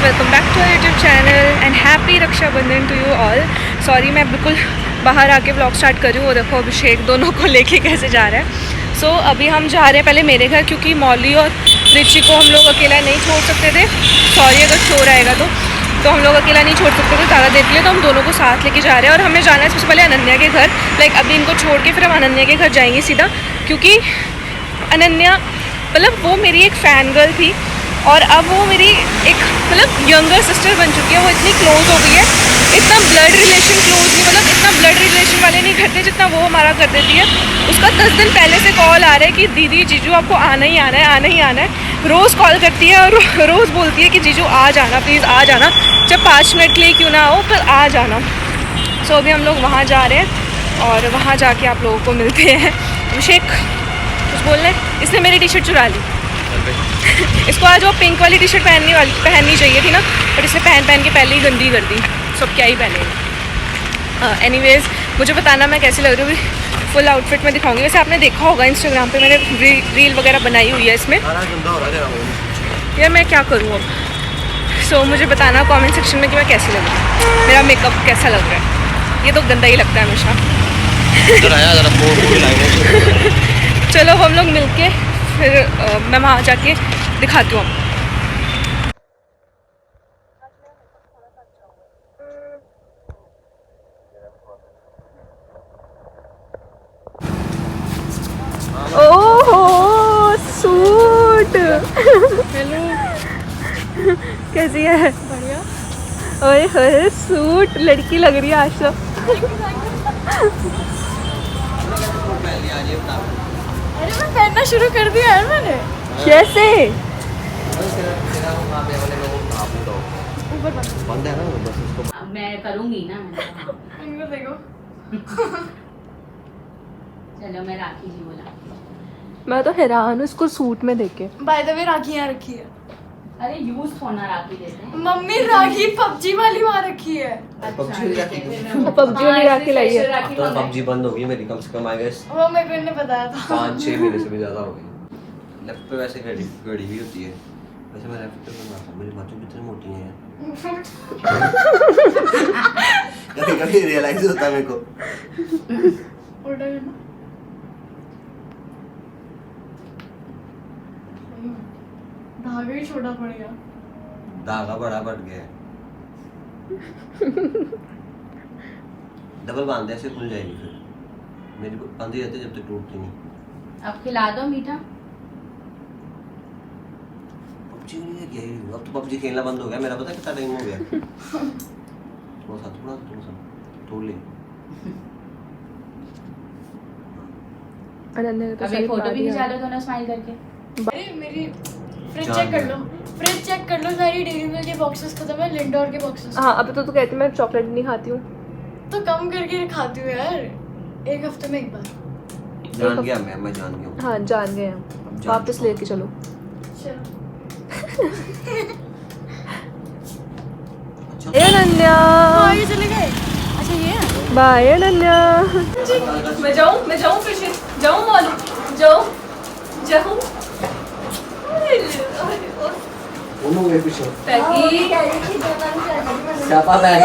Welcome back to our YouTube channel and happy Rakshabandhan to you all. Sorry मैं बिल्कुल बाहर आके व्लॉग स्टार्ट कर रही हूँ। वो देखो अभिषेक दोनों को लेके कैसे जा रहा है। सो अभी हम जा रहे हैं पहले मेरे घर, क्योंकि मौली और रिची को हम लोग अकेला नहीं छोड़ सकते थे। सॉरी अगर शोर आएगा तो हम लोग अकेला नहीं छोड़ सकते थे ज़्यादा देर के लिए, तो हम दोनों को साथ लेके जा रहे हैं। और हमें जाना है सबसे पहले अनन्या के घर। लाइक अभी इनको छोड़ के फिर हम अनन्या के घर जाएंगे सीधा, क्योंकि अनन्या मतलब वो मेरी एक फ़ैन गर्ल थी और अब वो मेरी एक मतलब यंगर सिस्टर बन चुकी है। वो इतनी क्लोज हो गई है, इतना ब्लड रिलेशन क्लोज नहीं, मतलब इतना ब्लड रिलेशन वाले नहीं करते जितना वो हमारा कर देती है। उसका 10 दिन पहले से कॉल आ रहा है कि दीदी जीजू आपको आना ही आना है, आना ही आना है। रोज़ कॉल करती है और रोज़ बोलती है कि जीजू आ जाना, प्लीज़ आ जाना, जब 5 मिनट के लिए क्यों ना हो पर आ जाना। सो अभी हम लोग वहाँ जा रहे हैं और वहाँ जाके आप लोगों को मिलते हैं। अभिषेक कुछ बोलना है? इसने मेरी टी शर्ट चुरा ली। इसको आज वो पिंक वाली टी शर्ट पहननी चाहिए थी ना, बट इसने पहन के पहले ही गंदी कर दी। सब क्या ही पहनेगा। एनीवेज मुझे बताना मैं कैसी लग रही हूँ। फुल आउटफिट में दिखाऊंगी। वैसे आपने देखा होगा इंस्टाग्राम पे मैंने रील वगैरह बनाई हुई है इसमें। यार मैं क्या करूँ अब। सो मुझे बताना कमेंट सेक्शन में कि मैं कैसी लग रही हूँ, मेरा मेकअप कैसा लग रहा है। ये तो गंदा ही लगता है हमेशा। चलो हम लोग मिलके फिर मैं वहाँ जाके दिखाती हूँ आपको। ओहो सूट। हेलो कैसी है? बढ़िया। ओए होए सूट, लड़की लग रही है आज तो। अरे मैं पहनना शुरू कर दिया यार मैंने। कैसे? मैं करूँगी ना। इनको देखो। चलो मैं राखी जी बोला। मैं तो हैरान हूँ इसको सूट में देख के। बाय द वे राखी यहाँ रखी है। अरे यूज होना राखी देते हैं। मम्मी राखी पबजी वाली वहाँ रखी है। पबजी वाली राखी लाई है। अब तो पबजी बंद हो गई मेरी, कम से कम आई गेस वो मेरे को इन्हें बताया था। 5-6 महीने से भी ज्यादा हो गई। लेफ्ट पे वैसे घड़ी भी होती है। वैसे मैं लेफ्ट पे बनाता हूं, मेरी बातें कितनी मोटी हैं यार। कभी रियलाइज होता है मेरे को। उल्टा करना। धागा ही छोटा पड़ गया। धागा बड़ा बढ़ गया है। डबल बांध दे, ऐसे खुल जाएगी फिर। मेरी बंधी रहती है जब तक टूटती नहीं। अब खिला दो मीठा। पबजी नहीं है अब तो पबजी खेलना बंद हो गया मेरा, पता है कितना टाइम हो गया। थोड़ा सा तोड़ ले। अभी फोटो भी खिंचा लो दोनों स्माइल करके। अरे मेरी फ्रिज चेक कर लो, फ्रिज चेक कर लो। सारी डेयरी मिल्क के बॉक्सेस खत्म है, लिंडोर के बॉक्सेस। हाँ अब तो तू कहती मैं चॉकलेट नहीं खाती हूँ तो कम करके खाती हूँ यार, एक हफ्ते में एक बार। जान गया मैं जान गया हूँ। हाँ जान गए हम। वापस लेके चलो। चलो अनन्या ये चले गए। अच्छा ये है। बाय अनन्या। मैं जाऊँ फिर से जाऊँ मॉल जाऊँ। उन्होंने पीछे पैकी चापा बैग।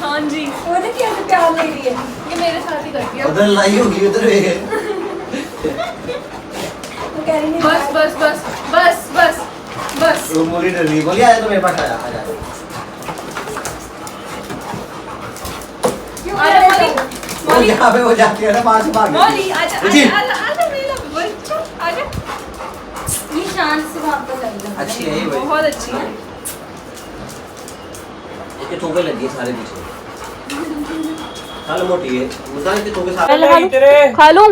हाँ जी वो ना कैसे प्यार ले रही है, ये मेरे साथ ही करती है। उधर लाई होगी उधर है। बस बस बस बस बस बस। वो मोली डर रही, बोली आया तो मेरे पास आया आजा। वो जहाँ पे वो जाती है ना वहाँ से भाग मौली आजा आजा मेरा बच्चा आजा। ये शांत से वापस आई जाओ। अच्छी है ये भाई, बहुत अच्छी है। इसके ठोके लगी सारे पीछे। साल मोटी है, मुझे इसके ठोके सारे। खा लूं?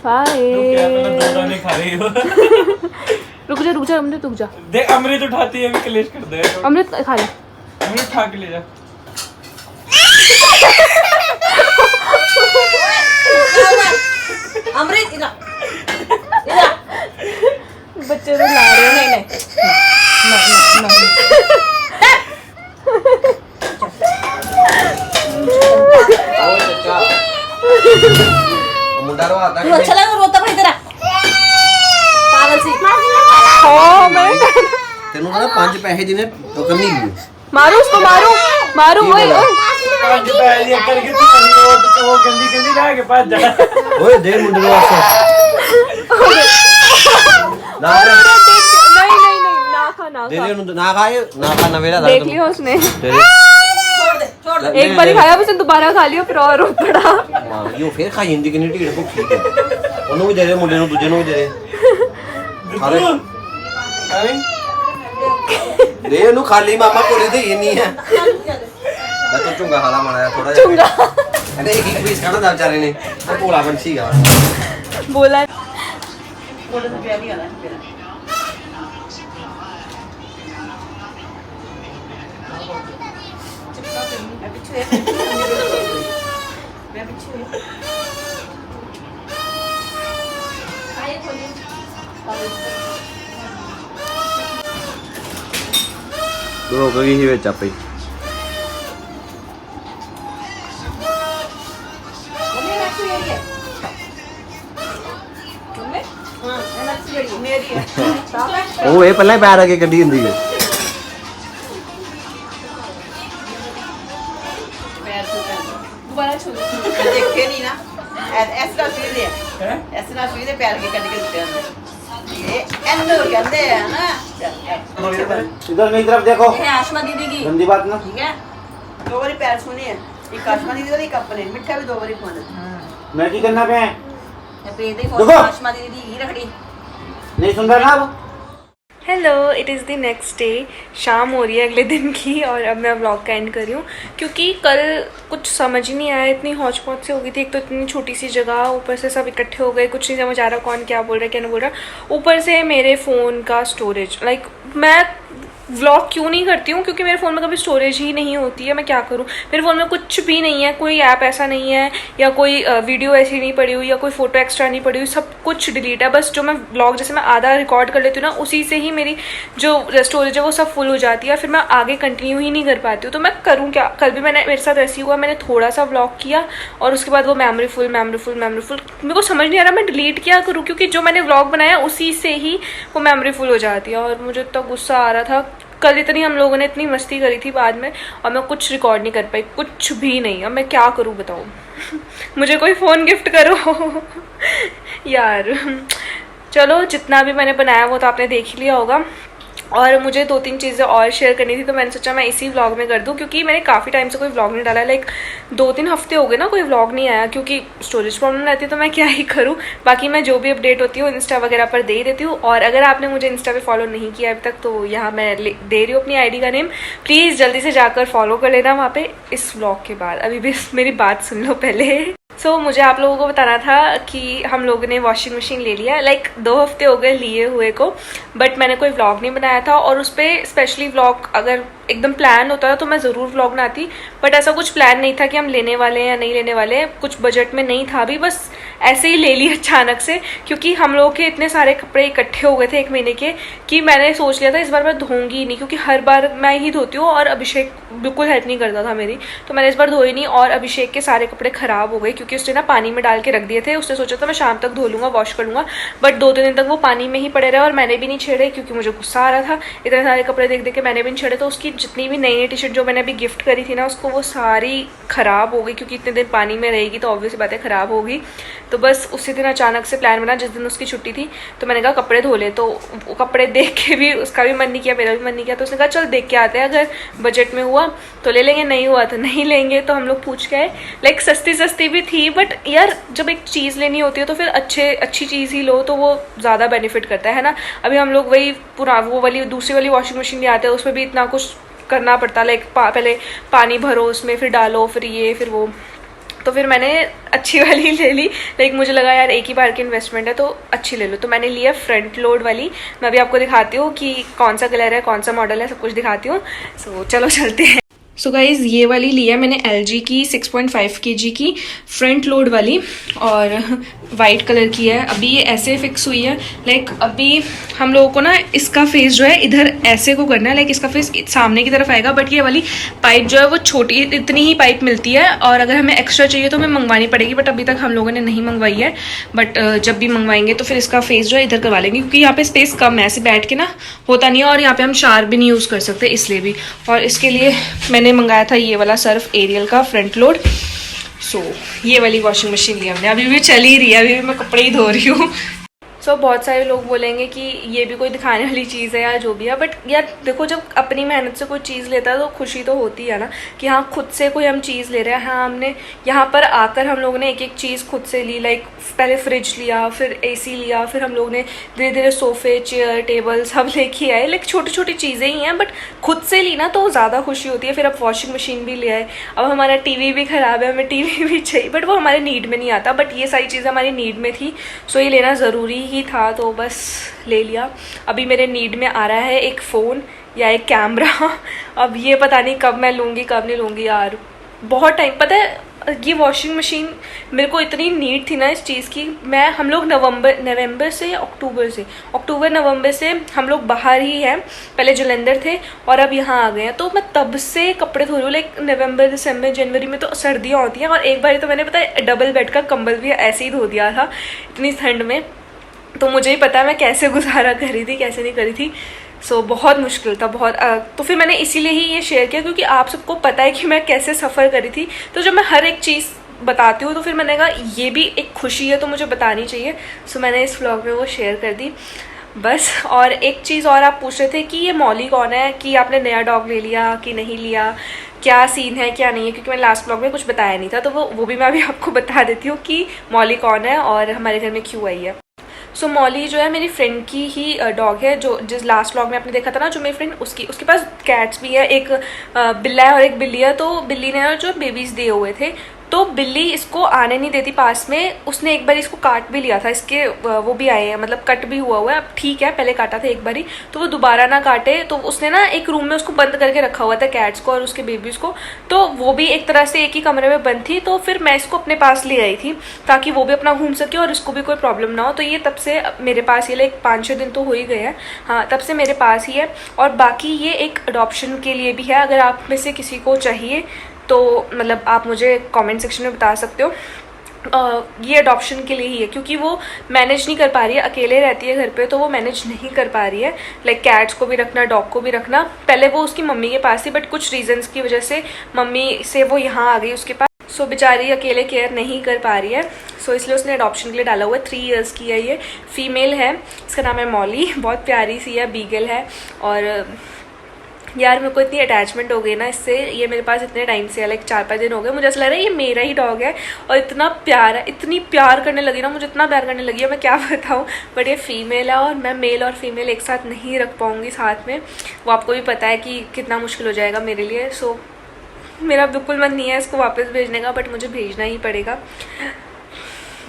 हाय नहीं खा रही हो। रुक जा अमृत रुक जा। देख अमृत उठाती है, अभी कलेश कर दे। अमृत खा ले। अमृत उठा के ले जा। अमृत इधर बच्चे तो ला रहे हैं। ओ चाचा मुंडा रो आता तू अच्छा लगा रोता भाई तेरा पागल सी। हाँ तेनू कहना 5 पैसे जिने तो करनी ही मारो उसको, मारो मारो। ओए ओए पांच पैसे एक करके वो गंदी ला के पास जा। ओए दे मुंडे को वापस ना नहीं नहीं नहीं, ना खा ना दे खा। दे ना खा ना वेला देख लिया उसने, दे दे एक बार ही खाया उसने, दोबारा खा लिया फिर और रो पड़ा। हां यो फिर खा जिंदी कितनी ढीड़ भुखी है ओनू भी दे दे मुंडे नु दूजे नु भी दे दे खा ले दे नु खाली मामा कोले दे ये नहीं है मैं तो चुंगा खाला बनाया थोड़ा चुंगा अरे एक पीस खाना था बेचारे ने भोला बंसी का बोला थोड़ा सा प्यारी आना है मेरा मैं पीछे रोक गई ही ਵਿੱਚ ਆਪੇ ਉਹ ਇਹ ਪਹਿਲਾਂ ਹੀ ਪੈਰ ਅੱਗੇ ਕੱਢੀ ਹੁੰਦੀ ਹੈ देखे नहीं ना ऐसा सुई दे ऐसा सुई दे पैर के कट के दिते हैं ये एंडो कहते हैं ना इधर मेरी तरफ देखो ये आशमा दीदी की गंदी बात ना ठीक है 2 बारी पैर छूने हैं एक आशमा दीदी और एक अपने मिठा भी 2 बारी खाना मैं की करना पे पे दे देखो। आशमा दीदी की रखड़ी नहीं सुन रहा ना अब hello, it is the next day. शाम हो रही है अगले दिन की और अब मैं व्लॉग का एंड कर रही हूँ क्योंकि कल कुछ समझ ही नहीं आया, इतनी हौच पौच से हो गई थी। एक तो इतनी छोटी सी जगह, ऊपर से सब इकट्ठे हो गए, कुछ नहीं समझ आ रहा कौन क्या बोल रहा है क्या नहीं बोल रहा। ऊपर से मेरे फ़ोन का स्टोरेज, मैं व्लॉग क्यों नहीं करती हूँ क्योंकि मेरे फ़ोन में कभी स्टोरेज ही नहीं होती है। मैं क्या करूँ, मेरे फ़ोन में कुछ भी नहीं है, कोई ऐप ऐसा नहीं है या कोई वीडियो ऐसी नहीं पड़ी हुई या कोई फ़ोटो एक्स्ट्रा नहीं पड़ी हुई, सब कुछ डिलीट है। बस जो मैं व्लॉग जैसे मैं आधा रिकॉर्ड कर लेती हूँ ना, उसी से ही मेरी जो स्टोरेज है वो सब फुल हो जाती है, फिर मैं आगे कंटिन्यू ही नहीं कर पाती हूँ। तो मैं करूँ क्या, कल भी मेरे साथ ऐसे हुआ, मैंने थोड़ा सा व्लॉग किया और उसके बाद वो मेमोरी फुल मेरे को समझ नहीं आ रहा मैं डिलीट क्या करूँ क्योंकि जो मैंने व्लॉग बनाया उसी से ही वो मेमोरी फुल हो जाती है। और मुझे इतना गुस्सा आ रहा था, कल इतनी हम लोगों ने इतनी मस्ती करी थी बाद में और मैं कुछ रिकॉर्ड नहीं कर पाई, कुछ भी नहीं। अब मैं क्या करूँ बताओ मुझे कोई फ़ोन गिफ्ट करो यार। चलो, जितना भी मैंने बनाया वो तो आपने देख ही लिया होगा और मुझे 2-3 चीज़ें और शेयर करनी थी तो मैंने सोचा मैं इसी व्लॉग में कर दूं क्योंकि मैंने काफ़ी टाइम से कोई व्लॉग नहीं डाला, 2-3 हफ्ते हो गए ना कोई व्लॉग नहीं आया क्योंकि स्टोरेज प्रॉब्लम रहती है। तो मैं क्या ही करूं, बाकी मैं जो भी अपडेट होती हूँ इंस्टा वगैरह पर दे ही देती हूँ। और अगर आपने मुझे इंस्टा पे फॉलो नहीं किया अभी तक तो यहाँ मैं दे रही हूँ अपनी आईडी का नेम, प्लीज़ जल्दी से जाकर फॉलो कर लेना वहाँ पर इस व्लॉग के बाद। अभी भी मेरी बात सुन लो पहले। मुझे आप लोगों को बताना था कि हम लोगों ने वॉशिंग मशीन ले लिया, 2 हफ्ते हो गए लिए हुए को, बट मैंने कोई व्लॉग नहीं बनाया था। और उस पर स्पेशली व्लॉग अगर एकदम प्लान होता तो मैं ज़रूर व्लॉग बनाती, बट ऐसा कुछ प्लान नहीं था कि हम लेने वाले हैं या नहीं लेने वाले हैं, कुछ बजट में नहीं था भी, बस ऐसे ही ले ली अचानक से क्योंकि हम लोगों के इतने सारे कपड़े इकट्ठे हो गए थे 1 महीने के कि मैंने सोच लिया था इस बार मैं धोऊंगी ही नहीं क्योंकि हर बार मैं ही धोती हूँ और अभिषेक बिल्कुल हेल्प नहीं करता था मेरी, तो मैंने इस बार धोई नहीं। और अभिषेक के सारे कपड़े ख़राब हो गए क्योंकि उसने ना पानी में डाल के रख दिए थे, उसने सोचा था मैं शाम तक धो लूँगा, वॉश कर लूँगा, बट 2-3 दिन तक वो पानी में ही पड़े रहे और मैंने भी नहीं छेड़े क्योंकि मुझे गुस्सा आ रहा था। इतने सारे कपड़े देख देख के मैंने भी नहीं छेड़े, तो उसकी जितनी भी नई टी शर्ट जो मैंने अभी गिफ्ट करी थी ना उसको, वो सारी ख़राब हो गई क्योंकि इतने दिन पानी में रहेगी तो ऑब्वियस बातें ख़राब होगी। तो बस उसी दिन अचानक से प्लान बना, जिस दिन उसकी छुट्टी थी तो मैंने कहा कपड़े धो ले, तो वो कपड़े देख के भी उसका भी मन नहीं किया, मेरा भी मन नहीं किया, तो उसने कहा चल देख के आते हैं, अगर बजट में हुआ तो ले लेंगे, नहीं हुआ तो नहीं लेंगे। तो हम लोग पूछ के आए, सस्ती भी थी, बट यार जब एक चीज़ लेनी होती है तो फिर अच्छी चीज़ ही लो तो वो ज़्यादा बेनिफिट करता है ना। अभी हम लोग वही दूसरी वाली वॉशिंग मशीन ले आते हैं, उसमें भी इतना कुछ करना पड़ता, पहले पानी भरो उसमें, फिर डालो, फिर ये फिर वो, तो फिर मैंने अच्छी वाली ले ली। मुझे लगा यार एक ही बार की इन्वेस्टमेंट है तो अच्छी ले लो, तो मैंने लिया फ्रंट लोड वाली। मैं भी आपको दिखाती हूँ कि कौन सा कलर है, कौन सा मॉडल है, सब कुछ दिखाती हूँ। चलो चलते हैं। सो गाइज़ ये वाली लिया मैंने LG की 6.5 kg की फ्रंट लोड वाली और वाइट कलर की है। अभी ये ऐसे फिक्स हुई है, लाइक अभी हम लोगों को ना इसका फेस जो है इधर ऐसे को करना है, लाइक इसका फेस सामने की तरफ आएगा। बट ये वाली पाइप जो है वो छोटी, इतनी ही पाइप मिलती है और अगर हमें एक्स्ट्रा चाहिए तो हमें मंगवानी पड़ेगी, बट अभी तक हम लोगों ने नहीं मंगवाई है। बट जब भी मंगवाएंगे तो फिर इसका फेस जो है इधर करवा लेंगे, क्योंकि यहाँ पे स्पेस कम है, ऐसे बैठ के ना होता नहीं है और यहाँ पे हम शार भी नहीं यूज़ कर सकते, इसलिए भी। और इसके लिए मैंने मंगाया था ये वाला सर्फ एरियल का फ्रंट लोड। सो ये वाली वॉशिंग मशीन ली हमने, अभी भी चल ही रही है, अभी भी मैं कपड़े ही धो रही हूँ। सो बहुत सारे लोग बोलेंगे कि ये भी कोई दिखाने वाली चीज़ है या जो भी है, बट यार देखो जब अपनी मेहनत से कोई चीज़ लेता है तो खुशी तो होती है ना कि हाँ खुद से कोई हम चीज़ ले रहे हैं। हाँ हमने यहाँ पर आकर हम लोगों ने एक एक चीज़ खुद से ली, लाइक पहले फ्रिज लिया, फिर AC लिया, फिर हम लोग ने धीरे धीरे सोफ़े चेयर टेबल सब लेके आए, लाइक छोटी छोटी चीज़ें ही हैं बट खुद से ली ना तो ज़्यादा खुशी होती है। फिर अब वॉशिंग मशीन भी ले आए, अब हमारा TV भी ख़राब है, हमें TV भी चाहिए, बट वो हमारे नीड में नहीं आता, बट ये सारी चीज़ें हमारी नीड में थी, सो ये लेना ज़रूरी ही था, तो बस ले लिया। अभी मेरे नीड में आ रहा है एक फ़ोन या एक कैमरा। अब ये पता नहीं कब मैं लूँगी कब नहीं लूँगी यार, बहुत टाइम। पता है ये वॉशिंग मशीन मेरे को इतनी नीड थी ना इस चीज़ की, हम लोग नवंबर से या अक्टूबर नवंबर से हम लोग बाहर ही हैं, पहले जलंधर थे और अब यहाँ आ गए हैं, तो मैं तब से कपड़े धो रही हूँ। लाइक नवंबर दिसंबर जनवरी में तो सर्दियाँ होती हैं और एक बार तो मैंने पता है डबल बेड का कंबल भी ऐसे ही धो दिया था इतनी ठंड में, तो मुझे ही पता है मैं कैसे गुजारा करी थी कैसे नहीं करी थी। सो बहुत मुश्किल था बहुत। तो फिर मैंने इसीलिए ही ये शेयर किया क्योंकि आप सबको पता है कि मैं कैसे सफ़र करी थी, तो जब मैं हर एक चीज़ बताती हूँ तो फिर मैंने कहा ये भी एक खुशी है तो मुझे बतानी चाहिए। सो मैंने इस व्लॉग में वो शेयर कर दी बस। और एक चीज़ और आप पूछ रहे थे कि ये मॉली कौन है, कि आपने नया डॉग ले लिया कि नहीं लिया, क्या सीन है क्या नहीं है, क्योंकि मैंने लास्ट व्लॉग में कुछ बताया नहीं था, तो वो भी मैं अभी आपको बता देती हूँ कि मॉली कौन है और हमारे घर में क्यों आई है। सो मॉली जो है मेरी फ्रेंड की ही डॉग है, जो जिस लास्ट व्लॉग में आपने देखा था ना, जो मेरी फ्रेंड उसके पास कैट्स भी है, एक बिल्ला है और एक बिल्ली है। तो बिल्ली ने जो बेबीज़ दिए हुए थे तो बिल्ली इसको आने नहीं देती पास में, उसने एक बार इसको काट भी लिया था, इसके वो भी आए हैं, मतलब कट भी हुआ है, अब ठीक है, पहले काटा था एक बारी, तो वो दोबारा ना काटे, तो उसने ना एक रूम में उसको बंद करके रखा हुआ था कैट्स को और उसके बेबीज़ को, तो वो भी एक तरह से एक ही कमरे में बंद थी। तो फिर मैं इसको अपने पास ले आई थी ताकि वो भी अपना घूम सके और इसको भी कोई प्रॉब्लम ना हो। तो ये तब से मेरे पास, ये लाइक 5-6 दिन तो हो ही गए हैं, हाँ तब से मेरे पास ही है। और बाकी ये एक अडॉप्शन के लिए भी है, अगर आप में से किसी को चाहिए तो मतलब आप मुझे कमेंट सेक्शन में बता सकते हो। ये अडॉप्शन के लिए ही है क्योंकि वो मैनेज नहीं कर पा रही है, अकेले रहती है घर पे, तो वो मैनेज नहीं कर पा रही है, लाइक कैट्स को भी रखना डॉग को भी रखना। पहले वो उसकी मम्मी के पास थी बट कुछ रीजंस की वजह से मम्मी से वो यहाँ आ गई उसके पास, सो बेचारी अकेले केयर नहीं कर पा रही है, सो इसलिए उसने अडॉप्शन के लिए डाला हुआ है। 3 इयर्स की है, ये फीमेल है, इसका नाम है मॉली, बहुत प्यारी सी है, बीगल है। और यार मेरे को इतनी अटैचमेंट हो गई ना इससे, ये मेरे पास इतने टाइम से है, लाइक 4-5 दिन हो गए, मुझे ऐसा लग रहा है ये मेरा ही डॉग है और इतना प्यार है, इतनी प्यार करने लगी ना, मुझे इतना प्यार करने लगी है मैं क्या बताऊँ। बट ये फीमेल है और मैं मेल और फीमेल एक साथ नहीं रख पाऊँगी साथ में, वो आपको भी पता है कि कितना मुश्किल हो जाएगा मेरे लिए। सो मेरा बिल्कुल मन नहीं है इसको वापस भेजने का, बट मुझे भेजना ही पड़ेगा,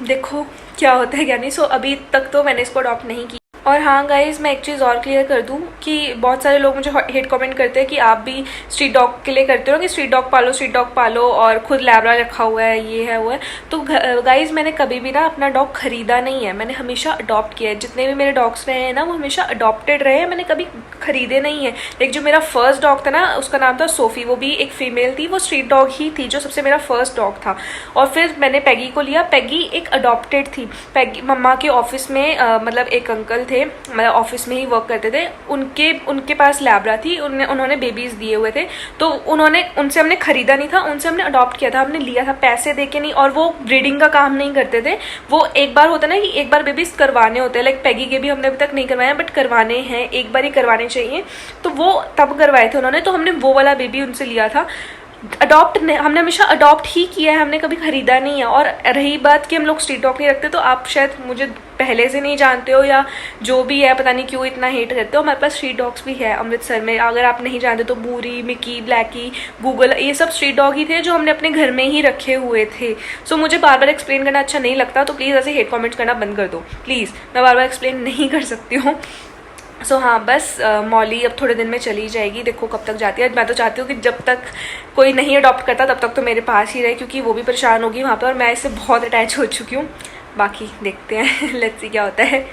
देखो क्या होता है क्या नहीं। सो अभी तक तो मैंने इसको अडॉप्ट नहीं की। और हाँ गाइज़, मैं एक चीज़ और क्लियर कर दूँ कि बहुत सारे लोग मुझे हेट कमेंट करते हैं कि आप भी स्ट्रीट डॉग के लिए करते हो कि स्ट्रीट डॉग पालो और खुद लैब्रा रखा हुआ है, ये है वो है। तो गाइज़ मैंने कभी भी ना अपना डॉग ख़रीदा नहीं है, मैंने हमेशा अडॉप्ट किया है। जितने भी मेरे डॉग्स रहे हैं ना वो हमेशा अडॉप्टेड रहे हैं, मैंने कभी ख़रीदे नहीं है। एक जो मेरा फर्स्ट डॉग था ना उसका नाम था सोफ़ी, वो भी एक फ़ीमेल थी, वो स्ट्रीट डॉग ही थी जो सबसे मेरा फर्स्ट डॉग था। और फिर मैंने पैगी को लिया, पैगी एक अडॉप्टेड थी। पैगी मम्मा के ऑफिस में मतलब एक अंकल थे, मतलब ऑफिस में ही वर्क करते थे, उनके पास लैब्रा थी, उन्होंने बेबीज़ दिए हुए थे, तो उनसे हमने ख़रीदा नहीं था, उनसे हमने अडॉप्ट किया था, हमने लिया था पैसे दे के नहीं। और वो ब्रीडिंग का काम नहीं करते थे, वो एक बार होता ना कि एक बार बेबीज़ करवाने होते हैं, लाइक पैगी के भी हमने अभी तक नहीं करवाए बट करवाने हैं, एक बार ही करवाने चाहिए, तो वो तब करवाए थे उन्होंने, तो हमने वो वाला बेबी उनसे लिया था। अडॉप्ट हमने हमेशा अडॉप्ट ही किया है, हमने कभी ख़रीदा नहीं है। और रही बात कि हम लोग स्ट्रीट डॉग नहीं रखते, तो आप शायद मुझे पहले से नहीं जानते हो या जो भी है, पता नहीं क्यों इतना हेट करते हो। हमारे पास स्ट्रीट डॉग्स भी है अमृतसर में, अगर आप नहीं जानते तो बूरी, मिकी, ब्लैकी, गूगल, ये सब स्ट्रीट डॉग ही थे जो हमने अपने घर में ही रखे हुए थे। सो मुझे बार बार एक्सप्लेन करना अच्छा नहीं लगता, तो प्लीज़ ऐसे हेट कॉमेंट्स करना बंद कर दो प्लीज़, मैं बार बार एक्सप्लेन नहीं कर सकती हूँ। सो हाँ बस मॉली अब थोड़े दिन में चली जाएगी, देखो कब तक जाती है। मैं तो चाहती हूँ कि जब तक कोई नहीं अडॉप्ट करता तब तक तो मेरे पास ही रहे, क्योंकि वो भी परेशान होगी वहाँ पर और मैं इससे बहुत अटैच हो चुकी हूँ। बाकी देखते हैं लेट्स सी क्या होता है।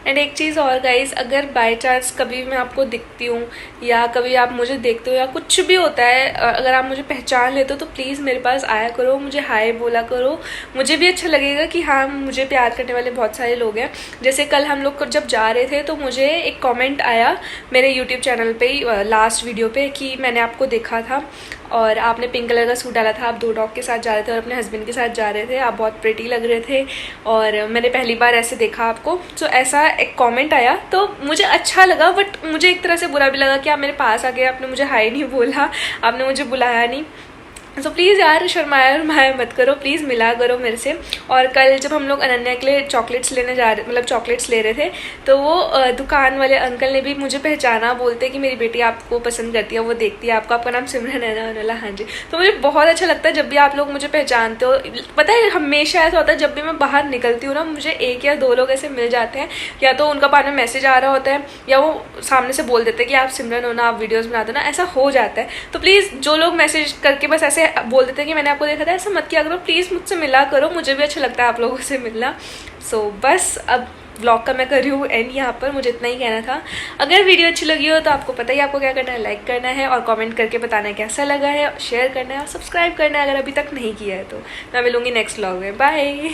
एंड एक चीज़ और गाइस, अगर बाय चांस कभी मैं आपको दिखती हूँ या कभी आप मुझे देखते हो या कुछ भी होता है, अगर आप मुझे पहचान लेते हो तो प्लीज़ मेरे पास आया करो, मुझे हाय बोला करो। मुझे भी अच्छा लगेगा कि हाँ मुझे प्यार करने वाले बहुत सारे लोग हैं। जैसे कल हम लोग जब जा रहे थे तो मुझे एक कमेंट आया मेरे यूट्यूब चैनल पे ही लास्ट वीडियो पे कि मैंने आपको देखा था और आपने पिंक कलर का सूट डाला था, आप 2 डॉग के साथ जा रहे थे और अपने हस्बैंड के साथ जा रहे थे, आप बहुत प्रिटी लग रहे थे और मैंने पहली बार ऐसे देखा आपको। तो ऐसा एक कमेंट आया तो मुझे अच्छा लगा, बट मुझे एक तरह से बुरा भी लगा कि आप मेरे पास आ गए, आपने मुझे हाय नहीं बोला, आपने मुझे बुलाया नहीं। तो प्लीज़ यार शर्माया मत करो, प्लीज़ मिला करो मेरे से। और कल जब हम लोग अनन्या के लिए चॉकलेट्स लेने जा रहे, मतलब चॉकलेट्स ले रहे थे, तो वो दुकान वाले अंकल ने भी मुझे पहचाना, बोलते कि मेरी बेटी आपको पसंद करती है, वो देखती है आपको, आपका नाम सिमरन है ना? बोला हाँ जी। तो मुझे बहुत अच्छा लगता है जब भी आप लोग मुझे पहचानते हो। पता है हमेशा ऐसा होता है जब भी मैं बाहर निकलती हूँ ना, मुझे 1 या 2 लोग ऐसे मिल जाते हैं, या तो उनका बाद में मैसेज आ रहा होता है या वो सामने से बोल देते हैं कि आप सिमरन हो ना, आप वीडियोज़ बनाते हो ना, ऐसा हो जाता है। तो प्लीज़ जो लोग मैसेज करके बस ऐसे बोल देते हैं कि मैंने आपको देखा था, ऐसा मत किया करो, प्लीज़ मुझसे मिला करो, मुझे भी अच्छा लगता है आप लोगों से मिलना। सो बस अब व्लॉग का मैं कर रही हूँ एंड यहाँ पर मुझे इतना ही कहना था। अगर वीडियो अच्छी लगी हो तो आपको पता ही आपको क्या करना है, लाइक करना है और कमेंट करके बताना है कैसा लगा है, शेयर करना है और सब्सक्राइब करना है अगर अभी तक नहीं किया है तो। मैं मिलूँगी नेक्स्ट व्लॉग में, बाय।